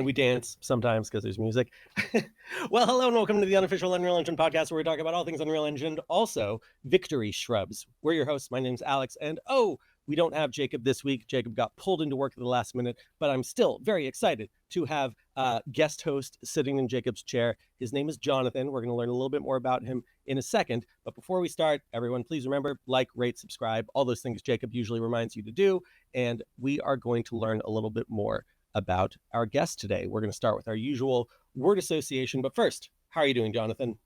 and we dance sometimes because there's music. Well, hello and welcome to the unofficial Unreal Engine podcast, where we talk about all things Unreal Engine, also victory shrubs. We're your hosts. My name's Alex, and we don't have Jacob this week. Jacob got pulled into work at the last minute, but I'm still very excited to have a guest host sitting in Jacob's chair. His name is Jonathan. We're going to learn a little bit more about him in a second. But before we start, everyone, please remember, like, rate, subscribe, all those things Jacob usually reminds you to do. And we are going to learn a little bit more about our guest today. We're going to start with our usual word association. But first, how are you doing, Jonathan?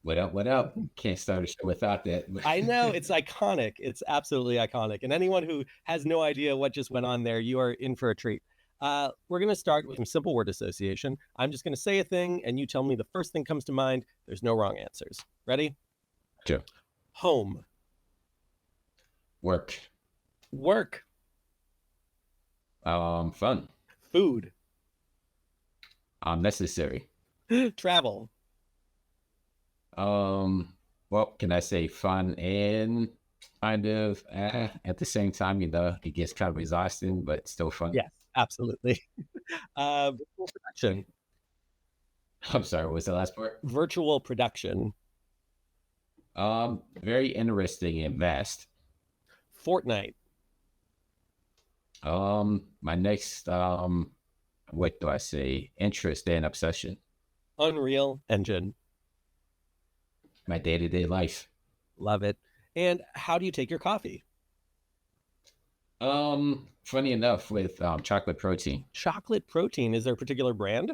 What up? What up? Can't start a show without that. I know, it's iconic. It's absolutely iconic. And anyone who has no idea what just went on there, you are in for a treat. We're going to start with some simple word association. I'm just going to say a thing, and you tell me the first thing comes to mind. There's no wrong answers. Ready? Sure. Home. Work. Work. Fun. Food. Necessary. Travel. Well, can I say fun and kind of at the same time, it gets kind of exhausting, but still fun. Yes, absolutely. Virtual production. I'm sorry, what was the last part? Virtual production. Very interesting and vast. Fortnite. My next, what do I say? Interest and obsession. Unreal Engine. My day-to-day life. Love it. And how do you take your coffee? Funny enough, with chocolate protein. Chocolate protein. Is there a particular brand?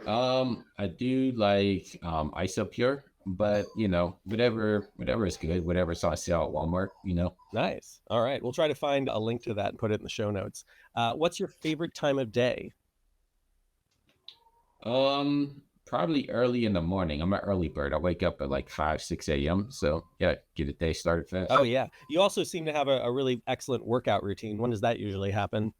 I do like Isopure, but whatever is good, whatever's on sale at Walmart, Nice. All right. We'll try to find a link to that and put it in the show notes. What's your favorite time of day? Probably early in the morning. I'm an early bird. I wake up at like 5, 6 a.m. So yeah, get the day started fast. Oh yeah. You also seem to have a really excellent workout routine. When does that usually happen?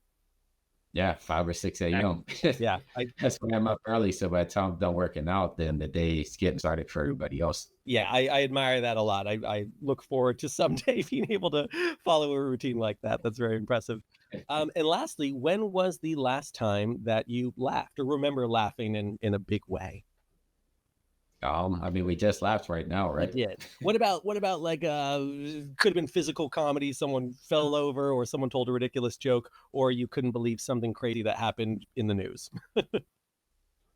Yeah, 5 or 6 a.m. Yeah. That's when I'm up early. So by the time I'm done working out, then the day's getting started for everybody else. Yeah, I admire that a lot. I look forward to someday being able to follow a routine like that. That's very impressive. And lastly, when was the last time that you laughed or remember laughing in a big way? We just laughed right now, right? Yeah. What about like could have been physical comedy, someone fell over or someone told a ridiculous joke, or you couldn't believe something crazy that happened in the news?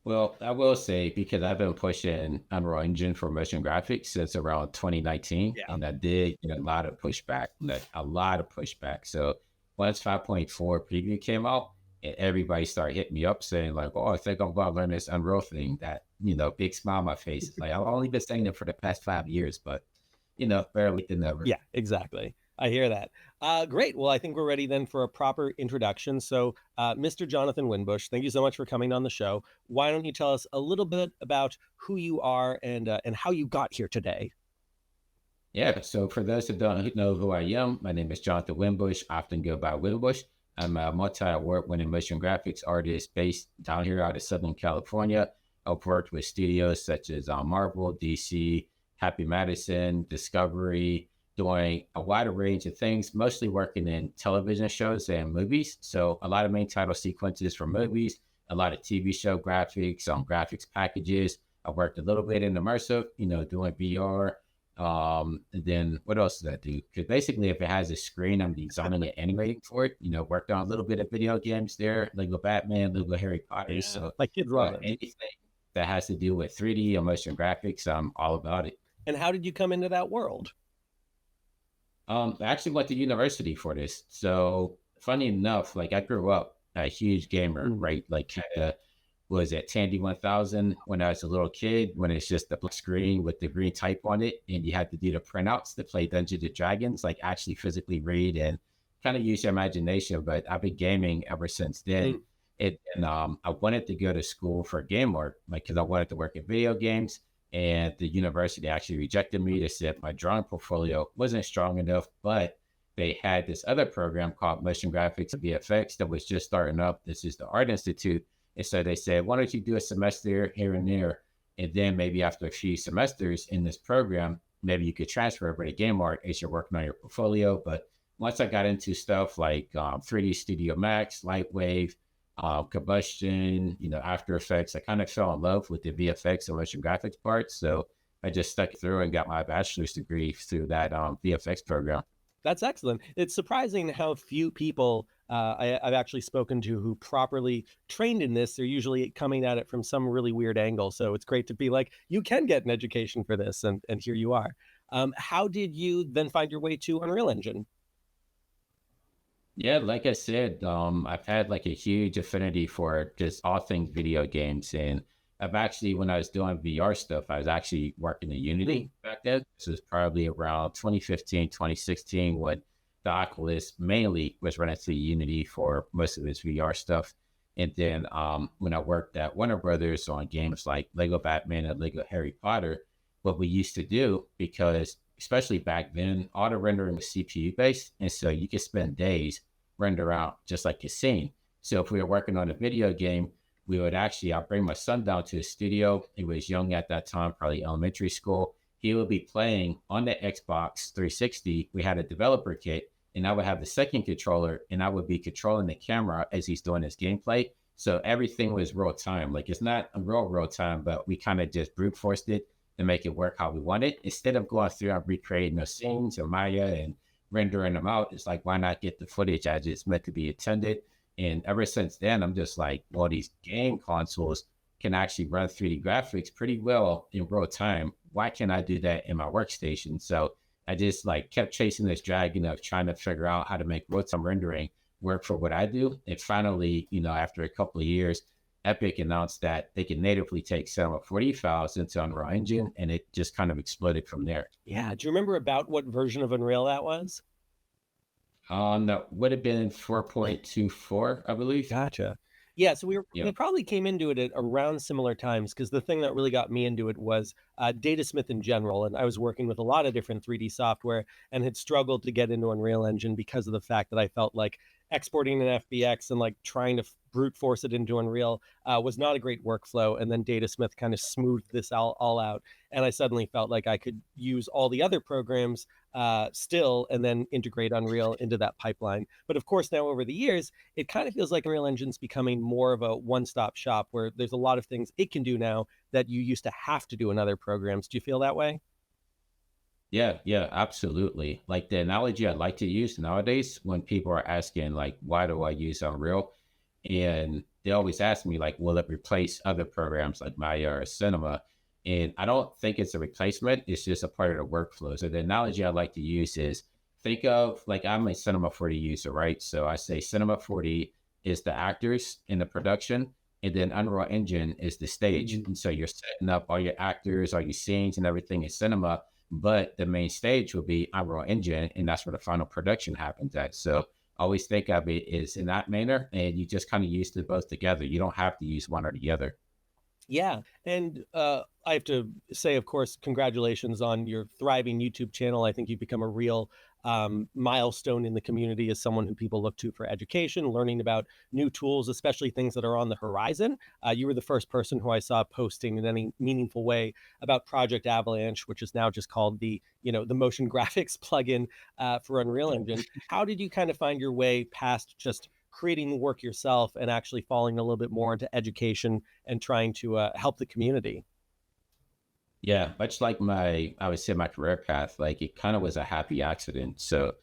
Well, I will say, because I've been pushing Unreal Engine for motion graphics since around 2019, Yeah. and I did get a lot of pushback, So once 5.4 preview came out, and everybody started hitting me up saying like, "Oh, I think I'm going to learn this Unreal thing." That big smile on my face. It's like, I've only been saying it for the past 5 years, but better late than never. Yeah, exactly. I hear that. Great. Well, I think we're ready then for a proper introduction. So, Mr. Jonathan Winbush, thank you so much for coming on the show. Why don't you tell us a little bit about who you are and how you got here today? Yeah, so for those that don't know who I am, my name is Jonathan Winbush. I often go by Winbush. I'm a multi-award-winning motion graphics artist based down here out of Southern California. I've worked with studios such as Marvel, DC, Happy Madison, Discovery, doing a wider range of things, mostly working in television shows and movies. So a lot of main title sequences for movies, a lot of TV show graphics, graphics packages. I worked a little bit in immersive, doing VR. And then what else did I do? Because basically, if it has a screen, I'm designing and animating for it. Worked on a little bit of video games there, Lego Batman, Lego Harry Potter. Yeah, so like Kid Robin. Anything that has to do with 3D or motion graphics, I'm all about it. And how did you come into that world? I actually went to university for this. So funny enough, like I grew up a huge gamer, right? Like kind of was at Tandy 1000 when I was a little kid, when it's just the black screen with the green type on it, and you had to do the printouts to play Dungeons and Dragons, like actually physically read and kind of use your imagination. But I've been gaming ever since then. I wanted to go to school for game art, like because I wanted to work in video games. And the university actually rejected me. They said my drawing portfolio wasn't strong enough, but they had this other program called Motion Graphics and VFX that was just starting up. This is the Art Institute. And so they said, why don't you do a semester here and there? And then maybe after a few semesters in this program, maybe you could transfer over to game art as you're working on your portfolio. But once I got into stuff like 3D Studio Max, Lightwave, combustion, After Effects. I kind of fell in love with the VFX and motion graphics part. So I just stuck through and got my bachelor's degree through that VFX program. That's excellent. It's surprising how few people I've actually spoken to who properly trained in this. They're usually coming at it from some really weird angle. So it's great to be like, you can get an education for this, and here you are. How did you then find your way to Unreal Engine? Yeah, like I said, I've had like a huge affinity for just all things video games. And I've actually, when I was doing VR stuff, I was actually working in Mm. Unity back then. This was probably around 2015, 2016, when the Oculus mainly was running through Unity for most of its VR stuff. And then when I worked at Warner Brothers on games like Lego Batman and Lego Harry Potter, what we used to do, because especially back then, auto rendering was CPU based. And so you could spend days render out just like a scene. So if we were working on a video game, we would actually, I'll bring my son down to the studio. He was young at that time, probably elementary school. He would be playing on the Xbox 360. We had a developer kit, and I would have the second controller, and I would be controlling the camera as he's doing his gameplay. So everything was real time. Like it's not a real time, but we kind of just brute forced it to make it work how we want it. Instead of going through and recreating those scenes in Maya and rendering them out, it's like, why not get the footage as it's meant to be intended? And ever since then, I'm just like, well, these game consoles can actually run 3D graphics pretty well in real time. Why can't I do that in my workstation? So I just like kept chasing this dragon of trying to figure out how to make real time rendering work for what I do. And finally, after a couple of years, Epic announced that they can natively take Cinema 4D files into Unreal Engine, and it just kind of exploded from there. Yeah. Do you remember about what version of Unreal that was? That would have been 4.24, I believe. Gotcha. Yeah, so Yeah. we probably came into it at around similar times because the thing that really got me into it was Datasmith in general, and I was working with a lot of different 3D software and had struggled to get into Unreal Engine because of the fact that I felt like exporting an FBX and like trying to brute force it into Unreal was not a great workflow. And then Datasmith kind of smoothed this all out, and I suddenly felt like I could use all the other programs still and then integrate Unreal into that pipeline. But of course, now over the years, it kind of feels like Unreal Engine's becoming more of a one-stop shop where there's a lot of things it can do now that you used to have to do in other programs. Do you feel that way? Yeah, yeah, absolutely. Like the analogy I like to use nowadays when people are asking, like, why do I use Unreal? And they always ask me, like, will it replace other programs like Maya or Cinema? And I don't think it's a replacement. It's just a part of the workflow. So the analogy I like to use is think of like I'm a Cinema 4D user, right? So I say Cinema 4D is the actors in the production, and then Unreal Engine is the stage. Mhm. And so you're setting up all your actors, all your scenes, and everything in Cinema, but the main stage will be Unreal Engine, and that's where the final production happens at. So always think of it as in that manner, and you just kind of use the both together. You don't have to use one or the other. Yeah, and I have to say, of course, congratulations on your thriving YouTube channel. I think you've become a real milestone in the community as someone who people look to for education, learning about new tools, especially things that are on the horizon. You were the first person who I saw posting in any meaningful way about Project Avalanche, which is now just called the motion graphics plugin for Unreal Engine. How did you kind of find your way past just creating the work yourself and actually falling a little bit more into education and trying to help the community? Yeah, much like I would say my career path, like it kind of was a happy accident. So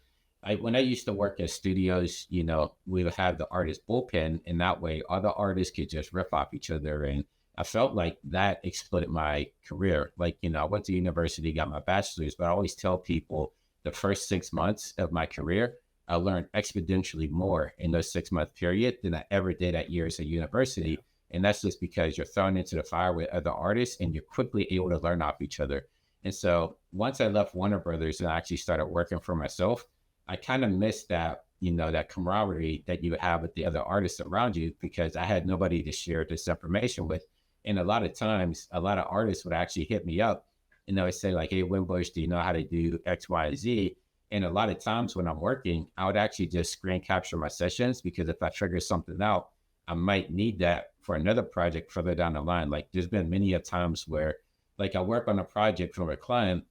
when I used to work at studios, we would have the artist bullpen, and that way other artists could just rip off each other. And I felt like that exploded my career. Like, I went to university, got my bachelor's, but I always tell people the first 6 months of my career, I learned exponentially more in those 6 month period than I ever did at years at university. And that's just because you're thrown into the fire with other artists and you're quickly able to learn off each other. And so once I left Warner Brothers and I actually started working for myself, I kind of missed that, that camaraderie that you would have with the other artists around you because I had nobody to share this information with. And a lot of times, a lot of artists would actually hit me up and they would say like, hey, Winbush, do you know how to do X, Y, and Z? And a lot of times when I'm working, I would actually just screen capture my sessions because if I figure something out, I might need that for another project further down the line. Like there's been many of times where like I work on a project from a client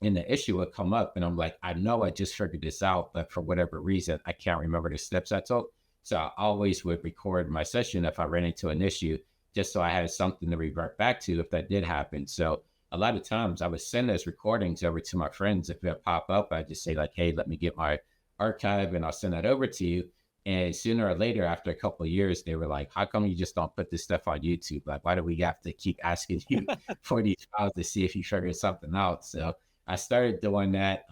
and the issue would come up and I'm like, I know I just figured this out, but for whatever reason, I can't remember the steps I took. So I always would record my session if I ran into an issue, just so I had something to revert back to if that did happen. So a lot of times I would send those recordings over to my friends. If it pop up, I just say like, "Hey, let me get my archive and I'll send that over to you." And sooner or later, after a couple of years, they were like, "How come you just don't put this stuff on YouTube? Like, why do we have to keep asking you for these files to see if you figured something out?" So I started doing that.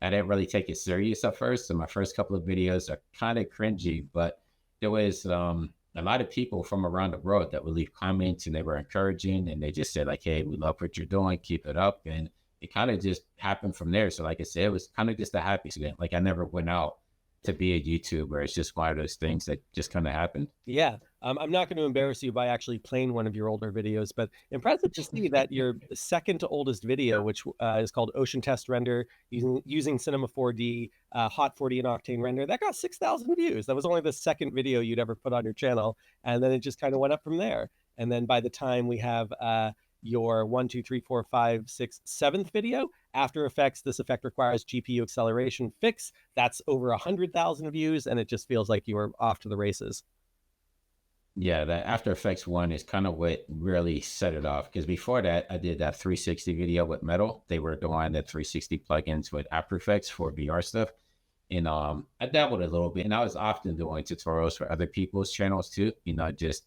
I didn't really take it serious at first. So my first couple of videos are kind of cringy, but there was a lot of people from around the world that would leave comments and they were encouraging and they just said like, "Hey, we love what you're doing. Keep it up." And it kind of just happened from there. So like I said, it was kind of just a happy accident. Like I never went out to be a YouTuber. It's just one of those things that just kind of happened. Yeah. I'm not going to embarrass you by actually playing one of your older videos, but impressive to see that your second to oldest video, which is called Ocean Test Render using Cinema 4D, Hot 40 and Octane Render, that got 6,000 views. That was only the second video you'd ever put on your channel. And then it just kind of went up from there. And then by the time we have your 1, 2, 3, 4, 5, 6, 7th video, After Effects, this effect requires GPU acceleration fix. That's over 100,000 views, and it just feels like you were off to the races. Yeah, that After Effects one is kind of what really set it off. Because before that, I did that 360 video with Metal. They were doing the 360 plugins with After Effects for VR stuff. And I dabbled a little bit, and I was often doing tutorials for other people's channels too, just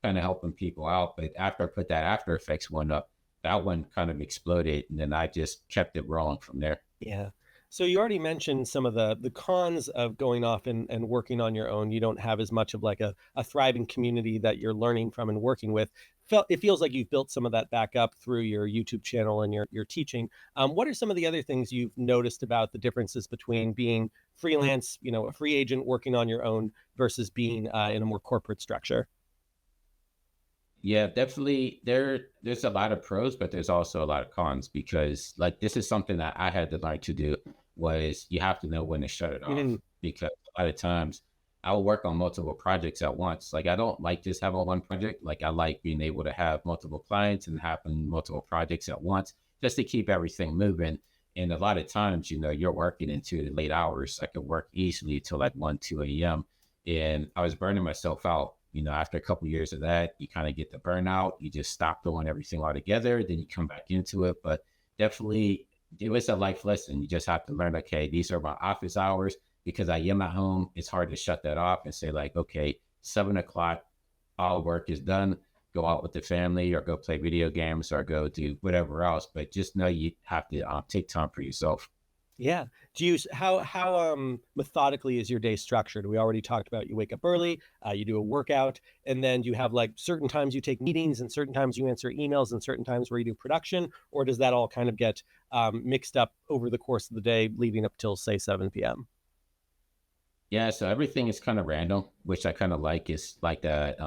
kind of helping people out. But after I put that After Effects one up, that one kind of exploded, and then I just kept it rolling from there. Yeah. So you already mentioned some of the cons of going off and working on your own. You don't have as much of like a thriving community that you're learning from and working with. It feels like you've built some of that back up through your YouTube channel and your teaching. What are some of the other things you've noticed about the differences between being freelance, a free agent working on your own versus being in a more corporate structure? Yeah, definitely. There's a lot of pros, but there's also a lot of cons because like this is something that I had to learn to do was you have to know when to shut it off Mhm. because a lot of times I will work on multiple projects at once. Like I don't like just having one project. Like I like being able to have multiple clients and having multiple projects at once just to keep everything moving. And a lot of times, you're working into the late hours. I could work easily till like 1, 2 a.m. And I was burning myself out. After a couple of years of that, you kind of get the burnout. You just stop doing everything altogether. Then you come back into it. But definitely, it was a life lesson. You just have to learn, okay, these are my office hours because I am at home. It's hard to shut that off and say, like, okay, 7 o'clock, all work is done. Go out with the family or go play video games or go do whatever else. But just know you have to take time for yourself. Yeah. Do you how methodically is your day structured? We already talked about you wake up early, you do a workout, and then you have like certain times you take meetings and certain times you answer emails and certain times where you do production, or does that all kind of get mixed up over the course of the day, leading up till say 7 p.m.? Yeah, so everything is kind of random, which I kind of like. It's like that.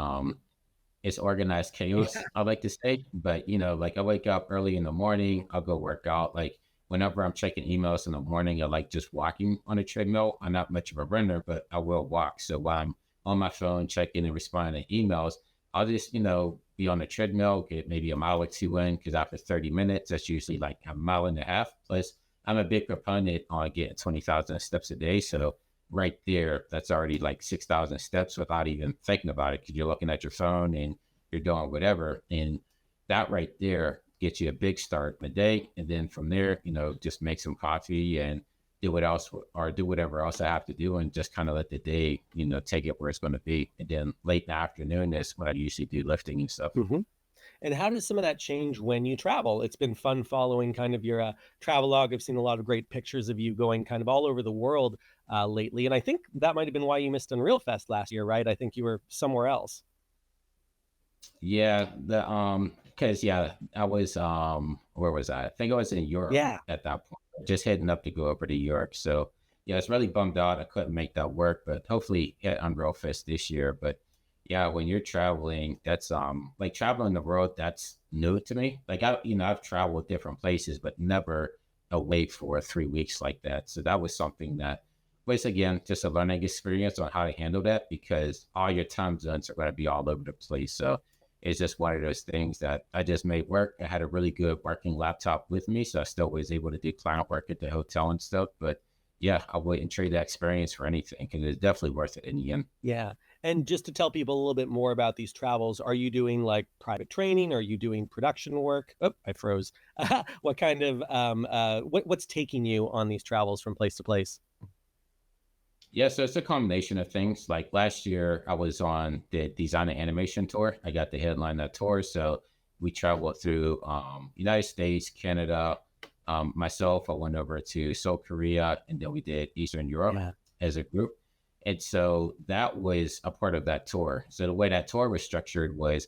It's organized chaos, I like to say. But like I wake up early in the morning, I'll go work out. Like whenever I'm checking emails in the morning, I like just walking on a treadmill. I'm not much of a runner, but I will walk. So while I'm on my phone checking and responding to emails, I'll just be on the treadmill, get maybe a mile or two in, because after 30 minutes, that's usually like a mile and a half. Plus, I'm a big proponent on getting 20,000 steps a day. So right there, that's already like 6,000 steps without even thinking about it because you're looking at your phone and you're doing whatever. And that right there gets you a big start in the day. And then from there, just make some coffee and do what else or do whatever else I have to do and just kind of let the day, take it where it's going to be. And then late in the afternoon is when I usually do lifting and stuff. Hmm. And how does some of that change when you travel? It's been fun following kind of your travel log. I've seen a lot of great pictures of you going kind of all over the world lately. And I think that might have been why you missed Unreal Fest last year, right? I think you were somewhere else. Yeah, because I was where was I? I think I was in Europe Yeah. at that point, just heading up to go over to Europe. So yeah, it's really bummed out. I couldn't make that work, but hopefully at Unreal Fest this year. But yeah, when you're traveling, that's like traveling the world, that's new to me. Like I've traveled different places, but never away for 3 weeks like that. So that was something that was again just a learning experience on how to handle that because all your time zones are going to be all over the place. So it's just one of those things that I just made work. I had a really good working laptop with me, so I still was able to do client work at the hotel and stuff. But yeah, I wouldn't trade that experience for anything because it's definitely worth it in the end. Yeah. And just to tell people a little bit more about these travels, are you doing like private training? Are you doing production work? Oh, I froze. What kind of what's taking you on these travels from place to place? Yeah, so it's a combination of things. Like last year, I was on the design and animation tour. I got the headline that tour. So we traveled through United States, Canada. Myself, I went over to South Korea, and then we did Eastern Europe Yeah. as a group. And so that was a part of that tour. So the way that tour was structured was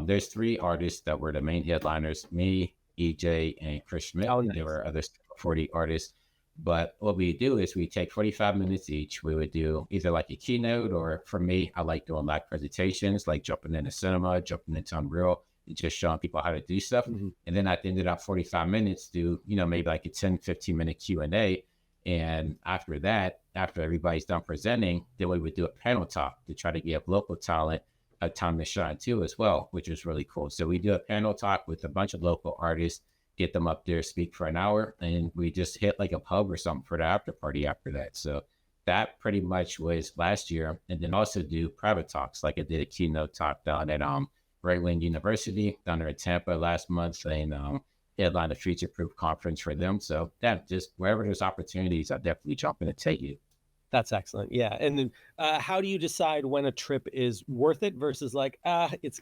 there's three artists that were the main headliners: me, EJ, and Chris Schmidt. Oh, There nice. were other 40 artists, but what we do is we take 45 minutes each. We would do either like a keynote, or for me, I like doing live presentations, like jumping into cinema, jumping into Unreal, and just showing people how to do stuff. Mhm. And then at the end of that 45 minutes, do, maybe like a 10, 15-minute Q&A. And after that, after everybody's done presenting, then we would do a panel talk to try to give local talent a time to shine too as well, which is really cool. So we do a panel talk with a bunch of local artists, get them up there, speak for an hour, and we just hit like a pub or something for the after party after that. So that pretty much was last year. And then also do private talks. Like I did a keynote talk down at Right Wing University down there in Tampa last month, and headline a future proof conference for them. So that just wherever there's opportunities, I definitely jump in and take it. That's excellent. Yeah. And then how do you decide when a trip is worth it versus like, it's,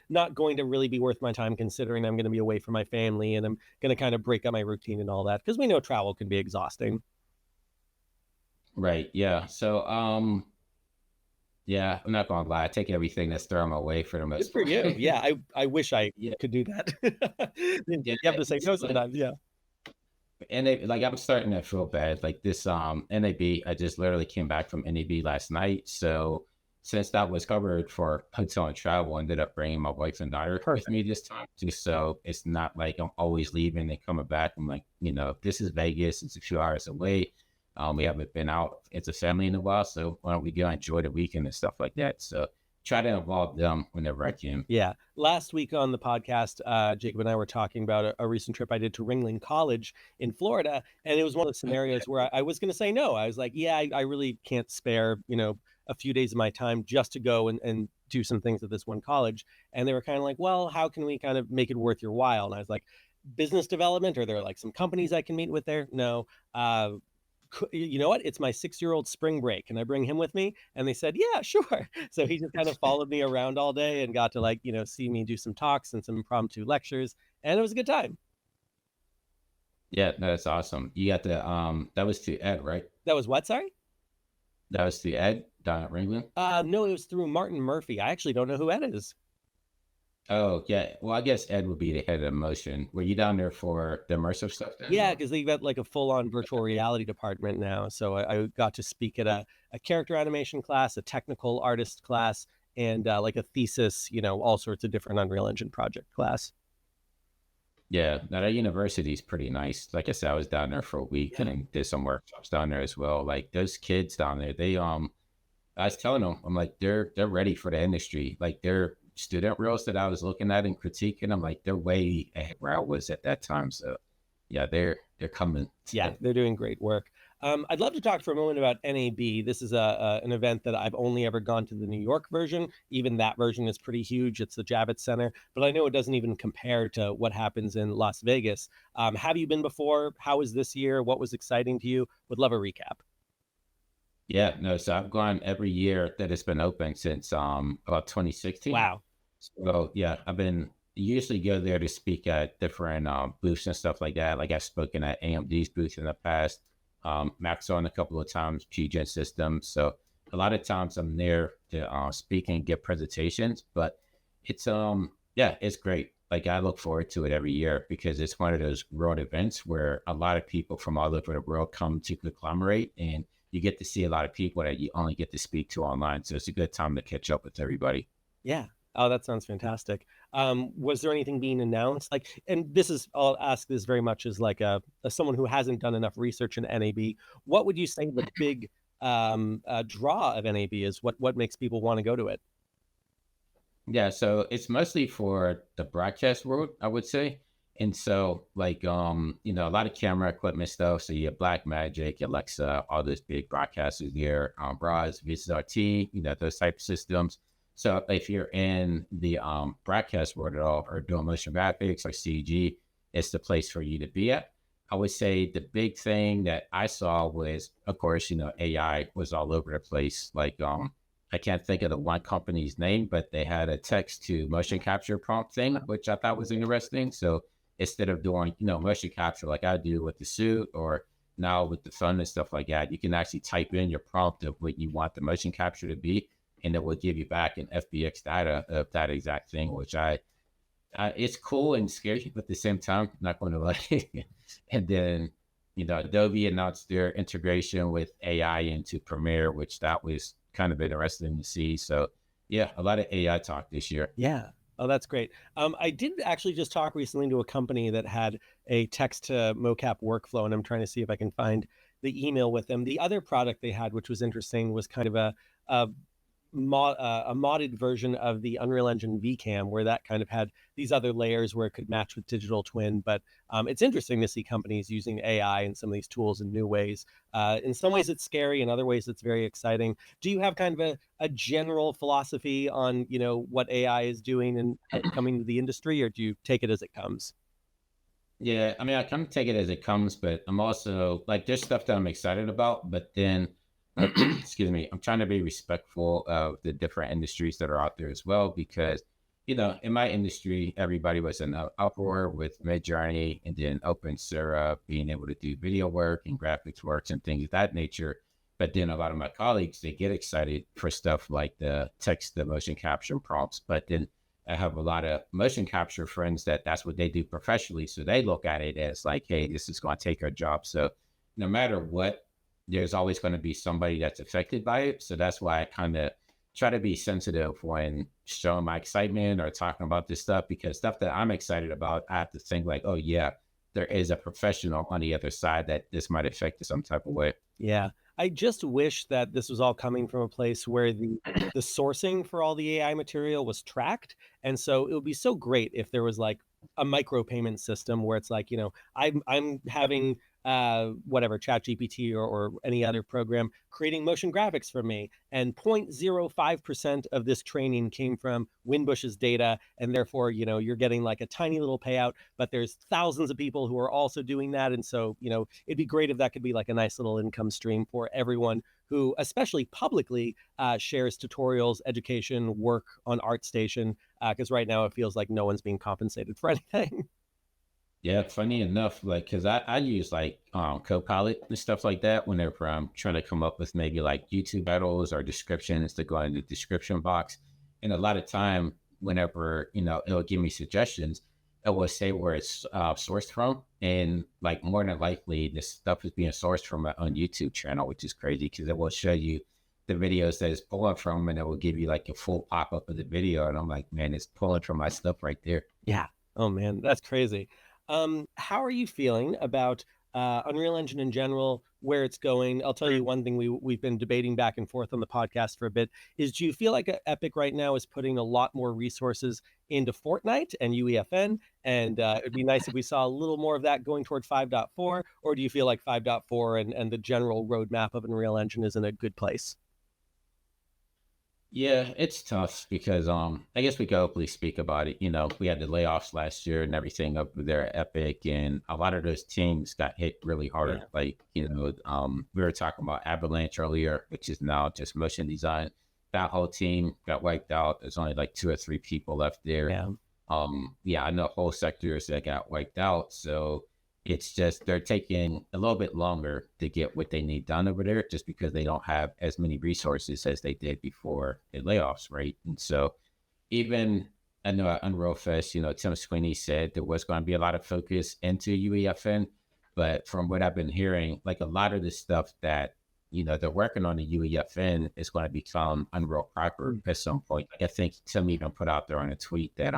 not going to really be worth my time considering I'm going to be away from my family and I'm going to kind of break up my routine and all that? Because we know travel can be exhausting. Right. Yeah. So yeah, I'm not gonna lie, I take everything that's thrown my way for the Good most for part. you. Yeah. I wish I Yeah. could do that. You Yeah. have to say It's no like sometimes. Yeah. And they like I'm starting to feel bad. Like this NAB, I just literally came back from NAB last night. So since that was covered for hotel and travel, I ended up bringing my wife and daughter with Perfect. me this time, just so it's not like I'm always leaving and coming back. I'm like, this is Vegas, it's a few hours away. We haven't been out as a family in a while, so why don't we go enjoy the weekend and stuff like that? So try to involve them whenever I can. Yeah. Last week on the podcast, Jacob and I were talking about a recent trip I did to Ringling College in Florida. And it was one of those scenarios where I was going to say no. I was like, yeah, I really can't spare, a few days of my time just to go and do some things at this one college. And they were kind of like, well, how can we kind of make it worth your while? And I was like, business development? Are there like some companies I can meet with there? No. You know what? It's my 6-year-old spring break. Can I bring him with me? And they said, yeah, sure. So he just kind of followed me around all day and got to like, see me do some talks and some impromptu lectures. And it was a good time. Yeah, no, that's awesome. You got the that was to Ed, right? That was what? Sorry? That was to Ed down at Ringling. No, it was through Martin Murphy. I actually don't know who that is. Oh, yeah. Well, I guess Ed would be the head of motion. Were you down there for the immersive stuff then? Yeah, Or? because they got like a full-on virtual reality department now. So I got to speak at a character animation class, a technical artist class, and like a thesis, all sorts of different Unreal Engine project class. Yeah, now that university is pretty nice. Like I said, I was down there for a week Yeah. and did some workshops down there as well. Like those kids down there, they I was telling them, I'm like, they're ready for the industry. Like their student reels that I was looking at and critiquing, I'm like, they're way ahead where I was at that time. So yeah, they're coming. Yeah, they're doing great work. I'd love to talk for a moment about NAB. This is an event that I've only ever gone to the New York version. Even that version is pretty huge. It's the Javits Center, but I know it doesn't even compare to what happens in Las Vegas. Have you been before? How was this year? What was exciting to you? Would love a recap. Yeah, no, so I've gone every year that it's been open since about 2016. Wow. So yeah, I've been usually go there to speak at different booths and stuff like that. Like I've spoken at AMD's booth in the past, Maxon a couple of times, PGen Systems. So a lot of times I'm there to speak and give presentations, but it's yeah, it's great. Like I look forward to it every year because it's one of those world events where a lot of people from all over the world come to conglomerate, and you get to see a lot of people that you only get to speak to online. So it's a good time to catch up with everybody. Yeah. Oh, that sounds fantastic. Was there anything being announced? Like, and this is, I'll ask this very much as like as someone who hasn't done enough research in NAB. What would you say the big draw of NAB is? What makes people want to go to it? Yeah, so it's mostly for the broadcast world, I would say. And so a lot of camera equipment stuff. So you have Blackmagic, Alexa, all those big broadcasters there, Braz, VSRT, those type of systems. So if you're in the broadcast world at all or doing motion graphics or CG, it's the place for you to be at. I would say the big thing that I saw was, of course, AI was all over the place. I can't think of the one company's name, but they had a text to motion capture prompt thing, which I thought was interesting. So instead of doing, motion capture like I do with the suit or now with the phone and stuff like that, you can actually type in your prompt of what you want the motion capture to be, and it will give you back an FBX data of that exact thing, which it's cool and scary, but at the same time, not going to like it. And then, Adobe announced their integration with AI into Premiere, which that was kind of interesting to see. So yeah, a lot of AI talk this year. Yeah. Oh, that's great. I did actually just talk recently to a company that had a text to mocap workflow, and I'm trying to see if I can find the email with them. The other product they had, which was interesting, was kind of a a modded version of the Unreal Engine VCam, where that kind of had these other layers where it could match with digital twin. But it's interesting to see companies using AI and some of these tools in new ways. In some ways, it's scary. In other ways, it's very exciting. Do you have kind of a general philosophy on what AI is doing and coming to the industry, or do you take it as it comes? Yeah, I mean, I kind of take it as it comes, but I'm also like, there's stuff that I'm excited about, but then, excuse me, I'm trying to be respectful of the different industries that are out there as well, because, in my industry, everybody was in an uproar with Midjourney and then Open Sura being able to do video work and graphics works and things of that nature. But then a lot of my colleagues, they get excited for stuff like the text, the motion capture prompts, but then I have a lot of motion capture friends that's what they do professionally. So they look at it as like, hey, this is going to take our job. So no matter what, there's always going to be somebody that's affected by it. So that's why I kind of try to be sensitive when showing my excitement or talking about this stuff, because stuff that I'm excited about, I have to think like, oh yeah, there is a professional on the other side that this might affect in some type of way. Yeah. I just wish that this was all coming from a place where the sourcing for all the AI material was tracked. And so it would be so great if there was like a micropayment system where it's like, I'm having whatever chat GPT or any other program creating motion graphics for me, and 0.05% of this training came from Winbush's data, and therefore you're getting like a tiny little payout, but there's thousands of people who are also doing that. And so it'd be great if that could be like a nice little income stream for everyone who, especially publicly, shares tutorials, education, work on ArtStation, because right now it feels like no one's being compensated for anything. Yeah, funny enough, like, because I use like Copilot and stuff like that whenever I'm trying to come up with maybe like YouTube titles or descriptions to go in the description box. And a lot of time, whenever, it'll give me suggestions, it will say where it's sourced from. And like more than likely, this stuff is being sourced from my own YouTube channel, which is crazy because it will show you the videos that it's pulling from, and it will give you like a full pop up of the video. And I'm like, man, it's pulling from my stuff right there. Yeah. Oh man, that's crazy. How are you feeling about Unreal Engine in general, where it's going? I'll tell you one thing we've been debating back and forth on the podcast for a bit is, do you feel like Epic right now is putting a lot more resources into Fortnite and UEFN? And it'd be nice if we saw a little more of that going toward 5.4, or do you feel like 5.4 and the general roadmap of Unreal Engine is in a good place? Yeah, it's tough because I guess we could openly speak about it. We had the layoffs last year and everything up there at Epic, and a lot of those teams got hit really hard. Yeah. Like, we were talking about Avalanche earlier, which is now just motion design. That whole team got wiped out. There's only like 2 or 3 people left there. Yeah. Yeah, I know whole sectors that got wiped out. So it's just they're taking a little bit longer to get what they need done over there just because they don't have as many resources as they did before the layoffs, right? And so even I know at Unreal Fest, Tim Sweeney said there was going to be a lot of focus into UEFN, but from what I've been hearing, like a lot of the stuff that they're working on the UEFN is going to become Unreal proper at some point. Like I think Tim even put out there on a tweet that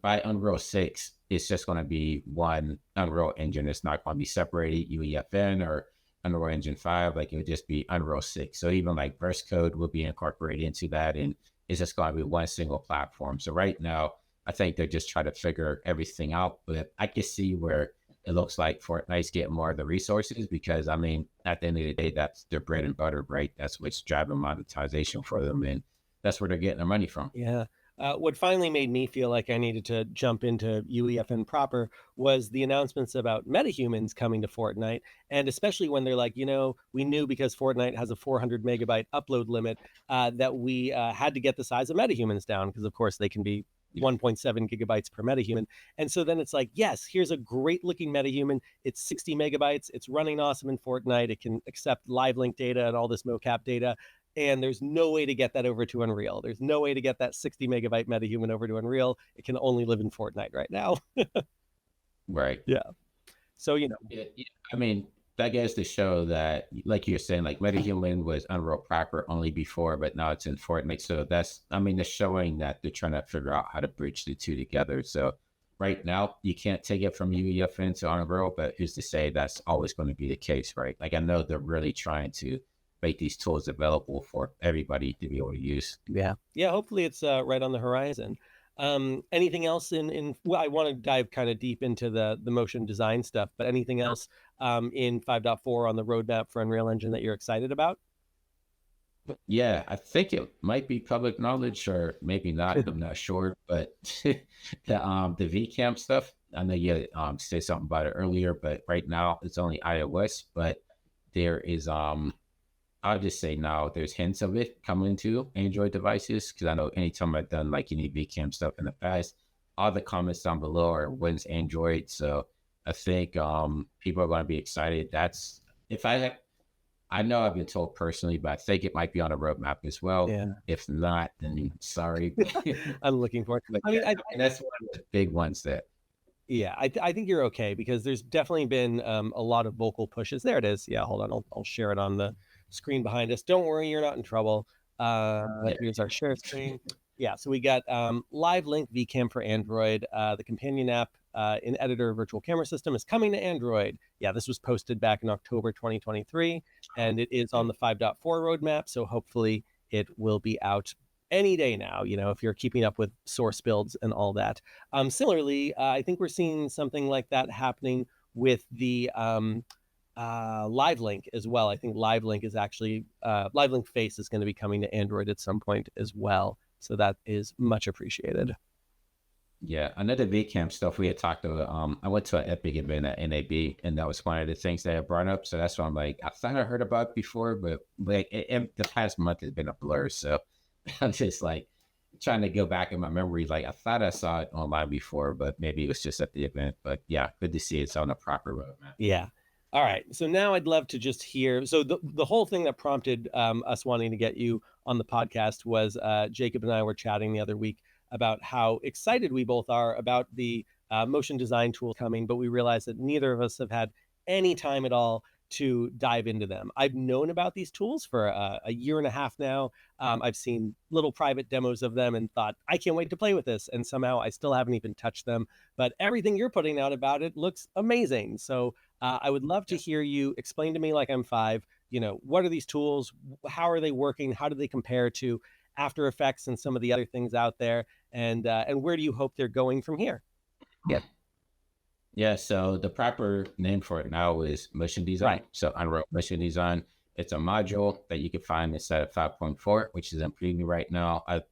by Unreal 6, it's just going to be one Unreal Engine. It's not going to be separated UEFN or Unreal Engine 5. Like it would just be Unreal 6. So even like verse code will be incorporated into that, and it's just going to be one single platform. So right now, I think they're just trying to figure everything out. But I can see where it looks like Fortnite's getting more of the resources because, I mean, at the end of the day, that's their bread and butter, right? That's what's driving monetization for them. And that's where they're getting their money from. Yeah. What finally made me feel like I needed to jump into UEFN proper was the announcements about metahumans coming to Fortnite. And especially when they're like, we knew because Fortnite has a 400 megabyte upload limit that we had to get the size of metahumans down because, of course, they can be 1.7 gigabytes per metahuman. And so then it's like, yes, here's a great looking metahuman. It's 60 megabytes. It's running awesome in Fortnite. It can accept live link data and all this mocap data. And there's no way to get that over to Unreal. There's no way to get that 60 megabyte metahuman over to Unreal. It can only live in Fortnite right now. Right. Yeah. So, Yeah, I mean, that goes to show that, like you're saying, like MetaHuman was Unreal proper only before, but now it's in Fortnite. So that's, I mean, it's showing that they're trying to figure out how to bridge the two together. So right now, you can't take it from UEFN to Unreal, but who's to say that's always going to be the case, right? Like I know they're really trying to make these tools available for everybody to be able to use. Yeah. Hopefully it's right on the horizon. Anything else well, I want to dive kind of deep into the motion design stuff, but anything else in 5.4 on the roadmap for Unreal Engine that you're excited about? Yeah, I think it might be public knowledge or maybe not. I'm not sure, but the VCam stuff. I know you said something about it earlier, but right now it's only iOS. But there is I'll just say now there's hints of it coming to Android devices because I know anytime I've done like any VCam stuff in the past, all the comments down below are when's Android. So I think people are going to be excited. That's if I have. I know I've been told personally, but I think it might be on a roadmap as well. Yeah. If not, then sorry. I'm looking for it. But I mean, yeah, and that's one of the big ones that. Yeah, I think you're okay because there's definitely been a lot of vocal pushes. There it is. Yeah, hold on. I'll share it on the screen behind us. Don't worry, you're not in trouble. Here's our share screen. Yeah, so we got Live Link VCam for Android. The companion app in Editor Virtual Camera System is coming to Android. Yeah, this was posted back in October 2023, and it is on the 5.4 roadmap. So hopefully it will be out any day now, if you're keeping up with source builds and all that. Similarly, I think we're seeing something like that happening with the Live Link as well. I think Live Link is actually, Live Link Face is going to be coming to Android at some point as well. So that is much appreciated. Yeah, another VCam stuff we had talked about. I went to an Epic event at NAB, and that was one of the things they had brought up. So that's why I'm like, I thought I heard about it before, but like the past month has been a blur. So I'm just like trying to go back in my memory. Like I thought I saw it online before, but maybe it was just at the event. But yeah, good to see it's on a proper roadmap. Yeah. All right. So now I'd love to just hear. So the whole thing that prompted us wanting to get you on the podcast was Jacob and I were chatting the other week about how excited we both are about the motion design tool coming, but we realized that neither of us have had any time at all to dive into them. I've known about these tools for a year and a half now. I've seen little private demos of them and thought, I can't wait to play with this. And somehow I still haven't even touched them. But everything you're putting out about it looks amazing. So I would love to hear you explain to me, like I'm five, what are these tools? How are they working? How do they compare to After Effects and some of the other things out there? And where do you hope they're going from here? Yeah. Yeah, so the proper name for it now is Motion Design. Right. So Unreal Motion Design, it's a module that you can find inside of 5.4, which is in preview right now. I've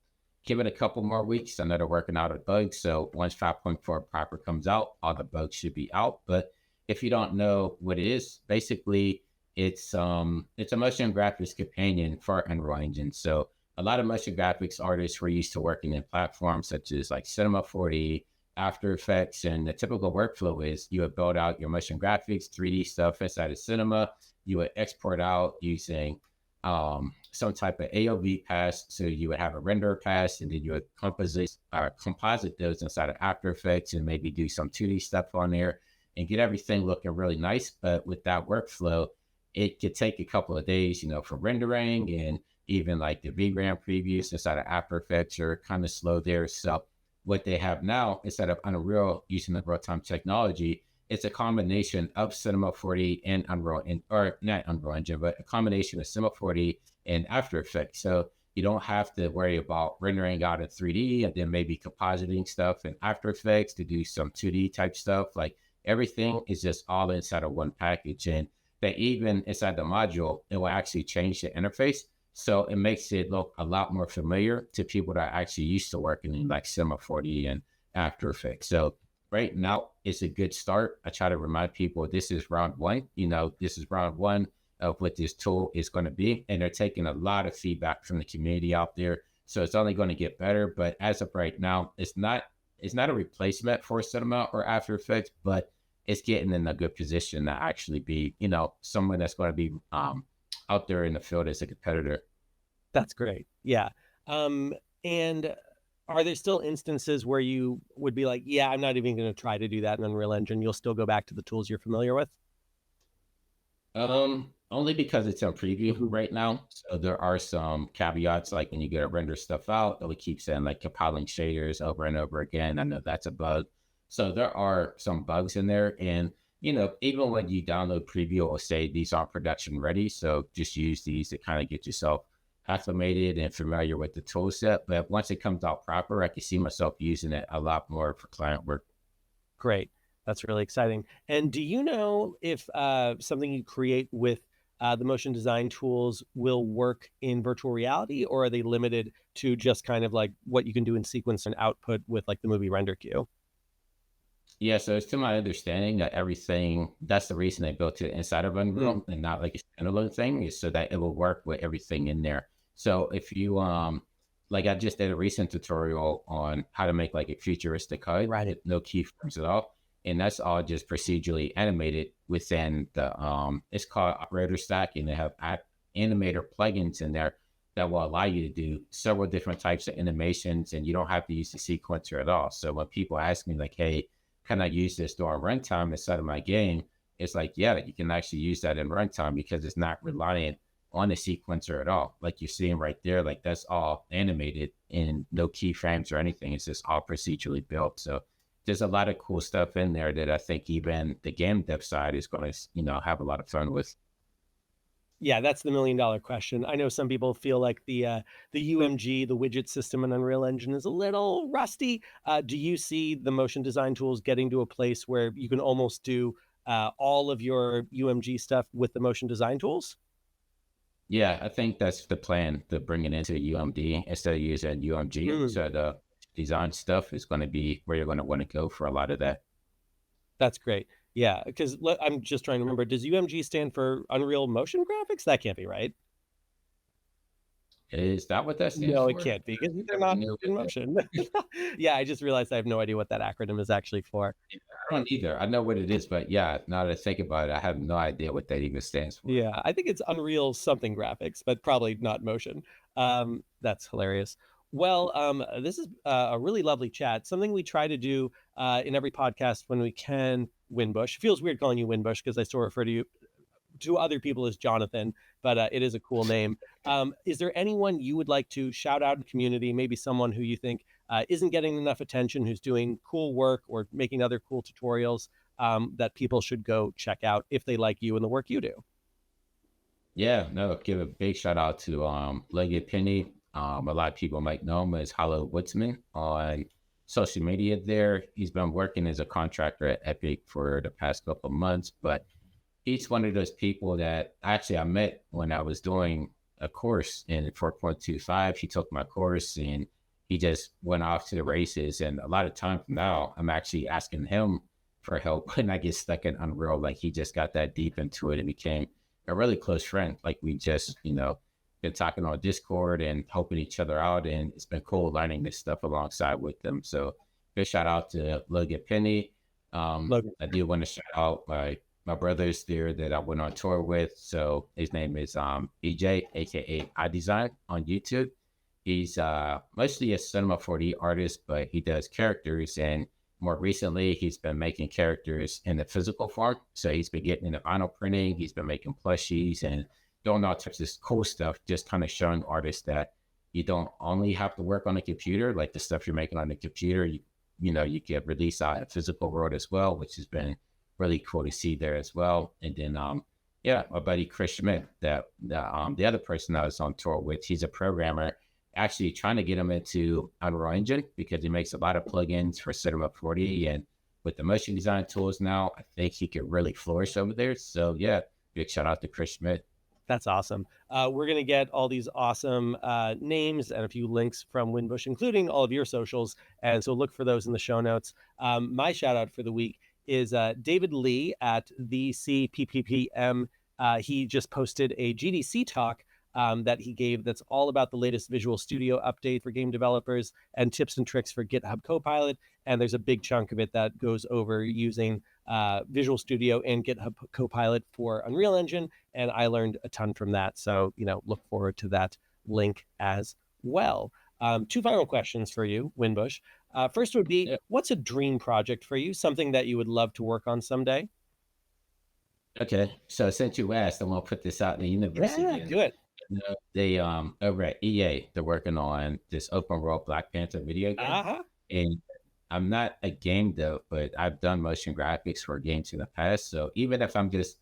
given it a couple more weeks. I know they're working out of bugs. So once 5.4 proper comes out, all the bugs should be out. But if you don't know what it is, basically it's a motion graphics companion for Unreal Engine. So a lot of motion graphics artists were used to working in platforms such as like Cinema 4D, After Effects, and the typical workflow is you would build out your motion graphics, 3D stuff inside of Cinema. You would export out using some type of AOV pass. So you would have a render pass, and then you would composite those inside of After Effects and maybe do some 2D stuff on there and get everything looking really nice. But with that workflow, it could take a couple of days, for rendering, and even like the VRAM previews inside of After Effects are kind of slow there. So what they have now, instead of Unreal using the real-time technology, it's a combination of Cinema 4D and Unreal, or not Unreal Engine, but a combination of Cinema 4D and After Effects. So You don't have to worry about rendering out in 3D and then maybe compositing stuff in After Effects to do some 2D type stuff. Like everything is just all inside of one package. And that even inside the module, it will actually change the interface. So it makes it look a lot more familiar to people that are actually used to working in like Cinema 4D and After Effects. So right now it's a good start. I try to remind people this is round one. This is round one of what this tool is going to be. And they're taking a lot of feedback from the community out there. So it's only going to get better. But as of right now, it's not a replacement for Cinema or After Effects, but it's getting in a good position to actually be, someone that's going to be out there in the field as a competitor. That's great. Yeah. And are there still instances where you would be like, yeah, I'm not even going to try to do that in Unreal Engine? You'll still go back to the tools you're familiar with? Only because it's on preview Mhm. right now. So there are some caveats, like when you get to render stuff out, it would keep saying like compiling shaders over and over again. I know that's a bug. So there are some bugs in there. And, even when you download preview, it will say these aren't production ready. So just use these to kind of get yourself acclimated and familiar with the tool set. But once it comes out proper, I can see myself using it a lot more for client work. Great. That's really exciting. And do you know if something you create with the motion design tools will work in virtual reality, or are they limited to just kind of like what you can do in sequence and output with like the movie render queue? Yeah, so it's to my understanding that everything that's the reason they built it inside of Mm, Unreal and not like a standalone thing is so that it will work with everything in there. So if you like I just did a recent tutorial on how to make like a futuristic HUD right. with no keyframes at all. And that's all just procedurally animated within the it's called operator stack, and they have animator plugins in there that will allow you to do several different types of animations, and you don't have to use the sequencer at all. So when people ask me like, hey, can I use this during runtime inside of my game? It's like, yeah, you can actually use that in runtime because it's not reliant on the sequencer at all. Like you're seeing right there, like that's all animated and no keyframes or anything. It's just all procedurally built. So there's a lot of cool stuff in there that I think even the game dev side is going to, have a lot of fun with. Yeah, that's the $1,000,000 question. I know some people feel like the UMG, the widget system in Unreal Engine is a little rusty. Do you see the motion design tools getting to a place where you can almost do all of your UMG stuff with the motion design tools? Yeah, I think that's the plan to bring it into UMD instead of using UMG. Mm, So the design stuff is going to be where you're going to want to go for a lot of that. that's great. Yeah, because I'm just trying to remember. Does UMG stand for Unreal Motion Graphics? That can't be right. Is that what that stands No, it for? can't be because they're Never not knew in what that. motion. Yeah, I just realized I have no idea what that acronym is actually for. I don't either. I know what it is, but yeah, now that I think about it, I have no idea what that even stands for. Yeah, I think it's Unreal something graphics, but probably not motion. That's hilarious. Well, this is a really lovely chat. Something we try to do in every podcast when we can. Winbush. It feels weird calling you Winbush because I still refer to other people as Jonathan, but it is a cool name. Is there anyone you would like to shout out in the community? Maybe someone who you think isn't getting enough attention, who's doing cool work or making other cool tutorials that people should go check out if they like you and the work you do. Yeah, no, give a big shout out to Legged Penny. A lot of people might know him as Hollow Woodsman on social media there. He's been working as a contractor at Epic for the past couple of months, but he's one of those people that actually I met when I was doing a course in 4.25. He took my course and he just went off to the races. And a lot of time from now, I'm actually asking him for help when I get stuck in Unreal. Like he just got that deep into it and became a really close friend. Like we just, been talking on Discord and helping each other out. And it's been cool learning this stuff alongside with them. So big shout out to Logan Penny. Logan. I do want to shout out my brother's there that I went on tour with. So his name is EJ, aka I Design on YouTube. He's mostly a Cinema 4D artist, but he does characters, and more recently he's been making characters in the physical form. So he's been getting into vinyl printing, he's been making plushies and doing all types of cool stuff, just kind of showing artists that you don't only have to work on a computer, like the stuff you're making on the computer, you get released out in the physical world as well, which has been really cool to see there as well. And then, yeah, my buddy Chris Schmidt, the other person I was on tour with, he's a programmer actually trying to get him into Unreal Engine because he makes a lot of plugins for Cinema 40. And with the motion design tools now, I think he could really flourish over there. So yeah, big shout out to Chris Schmidt. That's awesome. We're going to get all these awesome names and a few links from Winbush, including all of your socials. And so look for those in the show notes. My shout out for the week is David Lee at the CPPPM. He just posted a GDC talk that he gave that's all about the latest Visual Studio update for game developers and tips and tricks for GitHub Copilot. And there's a big chunk of it that goes over using Visual Studio and GitHub Copilot for Unreal Engine. And I learned a ton from that. So, look forward to that link as well. Two final questions for you, Winbush. First would be, what's a dream project for you? Something that you would love to work on someday? Okay, so since you asked, I'm gonna put this out in the universe again. Do it. They over at EA, they're working on this open world Black Panther video game. And I'm not a game dev, but I've done motion graphics for games in the past. So even if I'm just,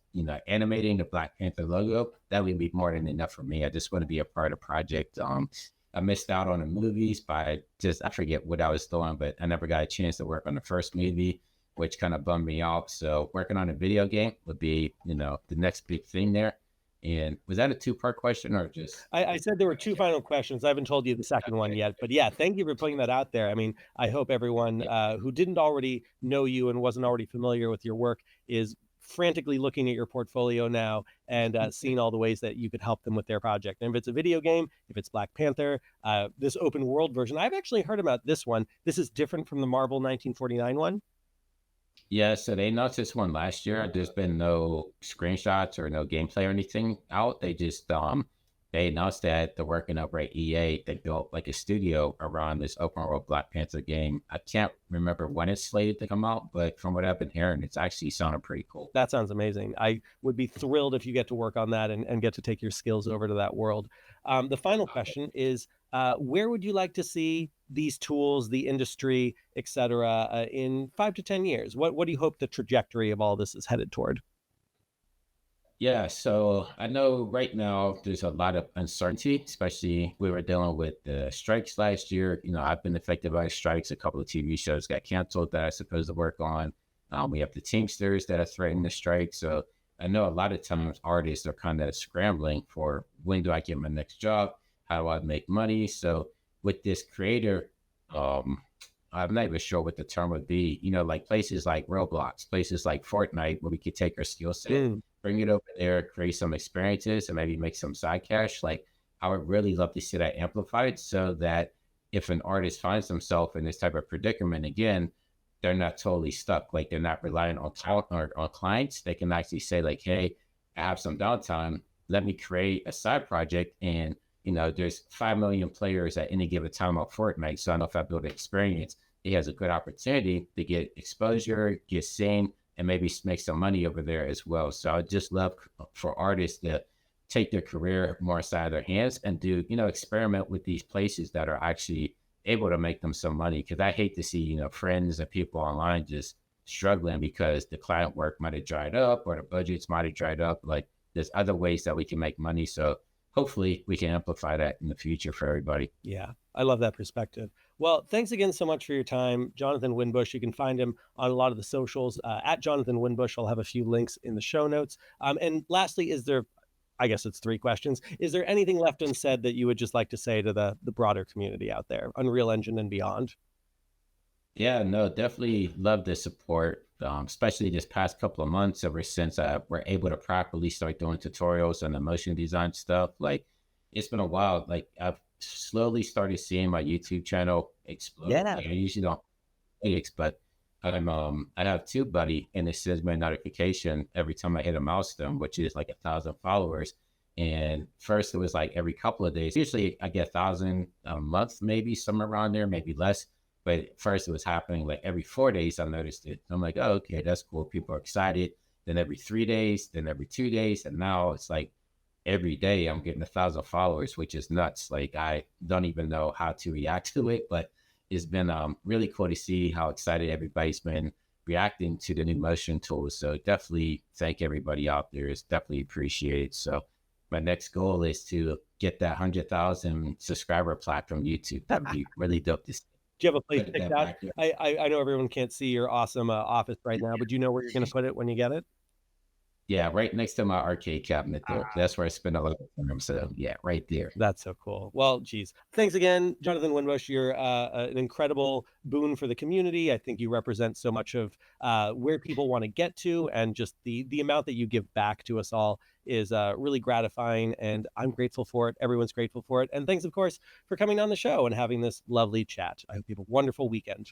animating the Black Panther logo, that would be more than enough for me. I just want to be a part of the project. I missed out on the movies by I forget what I was doing, but I never got a chance to work on the first movie, which kind of bummed me off. So working on a video game would be, the next big thing there. And was that a two-part question or just? I said there were two final questions. I haven't told you the second one yet, but yeah, thank you for putting that out there. I mean, I hope everyone who didn't already know you and wasn't already familiar with your work is frantically looking at your portfolio now and seeing all the ways that you could help them with their project. And if it's a video game, if it's Black Panther, this open world version, I've actually heard about this one. This is different from the Marvel 1949 one. Yeah, so they announced this one last year. There's been no screenshots or no gameplay or anything out. They just they announced that they're working over at EA. They built like a studio around this open world Black Panther game. I can't remember when it's slated to come out, but from what I've been hearing, it's actually sounding pretty cool. That sounds amazing. I would be thrilled if you get to work on that and get to take your skills over to that world. The final question is, where would you like to see these tools, the industry, et cetera, in 5 to 10 years? What do you hope the trajectory of all this is headed toward? Yeah, so I know right now there's a lot of uncertainty, especially we were dealing with the strikes last year. I've been affected by strikes. A couple of TV shows got canceled that I was supposed to work on. We have the Teamsters that are threatening to strike. So I know a lot of times artists are kind of scrambling for when do I get my next job? How do I make money? So with this creator, I'm not even sure what the term would be, like places like Roblox, places like Fortnite, where we could take our skill set, bring it over there, create some experiences and maybe make some side cash. Like I would really love to see that amplified so that if an artist finds themselves in this type of predicament again, they're not totally stuck. Like they're not relying on talent or on clients. They can actually say like, hey, I have some downtime. Let me create a side project. And, there's 5 million players at any given time on Fortnite. So I know if I build an experience, it has a good opportunity to get exposure, get seen, and maybe make some money over there as well. So I would just love for artists to take their career more inside their hands and do, experiment with these places that are actually able to make them some money. Cause I hate to see, friends and people online just struggling because the client work might have dried up or the budgets might have dried up. Like there's other ways that we can make money. So hopefully we can amplify that in the future for everybody. Yeah, I love that perspective. Well, thanks again so much for your time, Jonathan Winbush. You can find him on a lot of the socials at Jonathan Winbush. I'll have a few links in the show notes. And lastly, I guess it's 3 questions. Is there anything left unsaid that you would just like to say to the broader community out there, Unreal Engine and beyond? Yeah, no, definitely love the support, especially this past couple of months ever since we're able to properly start doing tutorials on the motion design stuff. Like it's been a while. Like I've slowly started seeing my YouTube channel explode. Yeah. Like, I usually don't, but I have TubeBuddy and it sends me a notification every time I hit a milestone, which is like 1,000 followers. And first it was like every couple of days. Usually I get 1,000 a month, maybe somewhere around there, maybe less. But at first it was happening like every 4 days I noticed it. I'm like, oh, okay, that's cool. People are excited. Then every 3 days, then every 2 days. And now it's like every day I'm getting 1,000 followers, which is nuts. Like I don't even know how to react to it, but it's been really cool to see how excited everybody's been reacting to the new motion tools. So definitely thank everybody out there. It's definitely appreciated. So my next goal is to get that 100,000 subscriber plaque from YouTube. That'd be really dope to see. Do you have a place Put it picked that out? back there. I know everyone can't see your awesome office right now, but do you know where you're going to put it when you get it? Yeah, right next to my arcade cabinet there. That's where I spend a lot of time. So yeah, right there. That's so cool. Well, geez. Thanks again, Jonathan Winbush. You're an incredible boon for the community. I think you represent so much of where people want to get to, and just the amount that you give back to us all is really gratifying, and I'm grateful for it. Everyone's grateful for it. And thanks, of course, for coming on the show and having this lovely chat. I hope you have a wonderful weekend.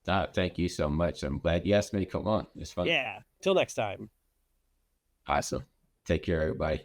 Thank you so much. I'm glad you asked me to come on. It's fun. Yeah. Till next time. Awesome. Take care, everybody.